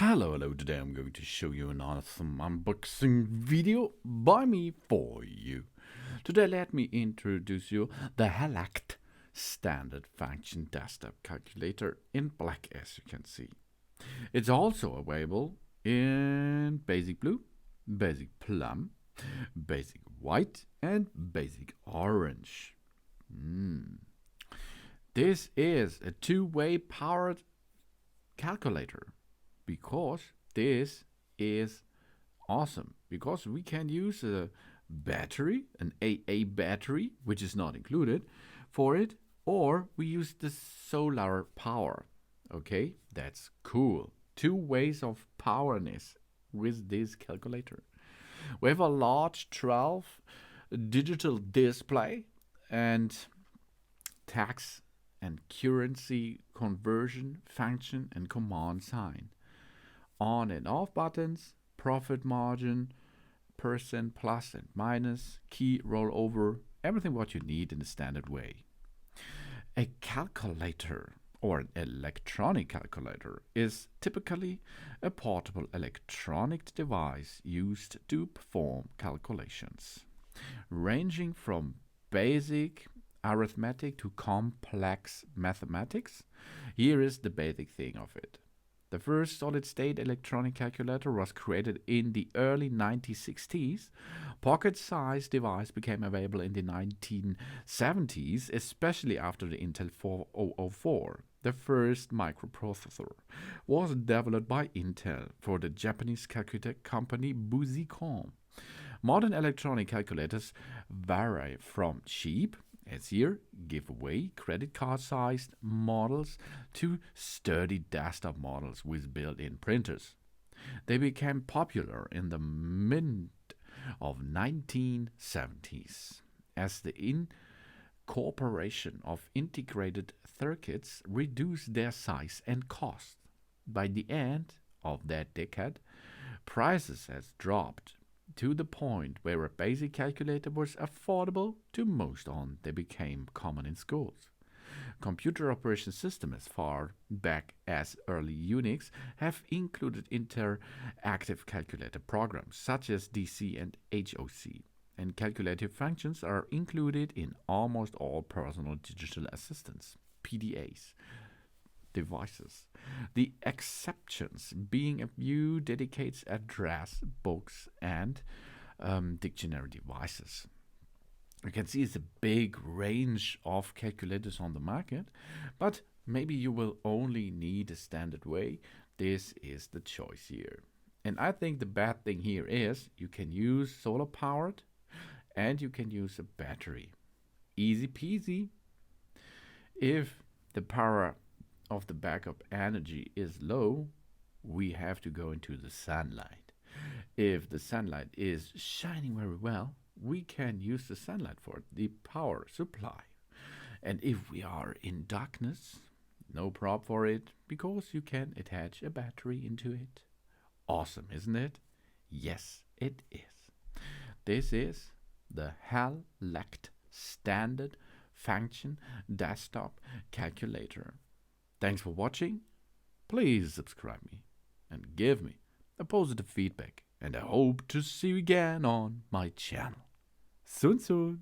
Hello, today I'm going to show you an awesome unboxing video by me for you. Today let me introduce you the Helect standard function desktop calculator in black, as you can see. It's also available in basic blue, basic plum, basic white and basic orange. This is a two-way powered calculator because this is awesome, because we can use a battery, an AA battery, which is not included for it, or we use the solar power. Okay, that's cool. Two ways of powerness with this calculator. We have a large 12 digital display and tax and currency conversion function and command sign. On and off buttons, profit margin, percent plus and minus, key rollover, everything what you need in the standard way. A calculator or an electronic calculator is typically a portable electronic device used to perform calculations, ranging from basic arithmetic to complex mathematics. Here is the basic thing of it. The first solid-state electronic calculator was created in the early 1960s. Pocket-sized device became available in the 1970s, especially after the Intel 4004. The first microprocessor was developed by Intel for the Japanese calculator company Pduesp. Modern electronic calculators vary from cheap, as here, giveaway credit card-sized models to sturdy desktop models with built-in printers. They became popular in the mid of 1970s as the incorporation of integrated circuits reduced their size and cost. By the end of that decade, prices has dropped to the point where a basic calculator was affordable to most on. They became common in schools. Computer operation systems as far back as early Unix have included interactive calculator programs such as DC and HOC, and calculative functions are included in almost all personal digital assistants, PDAs, devices. The exceptions being a few dedicated address books and dictionary devices. You can see it's a big range of calculators on the market, but maybe you will only need a standard way. This is the choice here. And I think the bad thing here is you can use solar powered and you can use a battery. Easy peasy. If the power of the backup energy is low, we have to go into the sunlight. If the sunlight is shining very well, we can use the sunlight for the power supply. And if we are in darkness, no problem for it, because you can attach a battery into it. Awesome, isn't it? Yes, it is. This is the Helect standard function desktop calculator. Thanks for watching. Please subscribe me and give me a positive feedback. And I hope to see you again on my channel. Soon.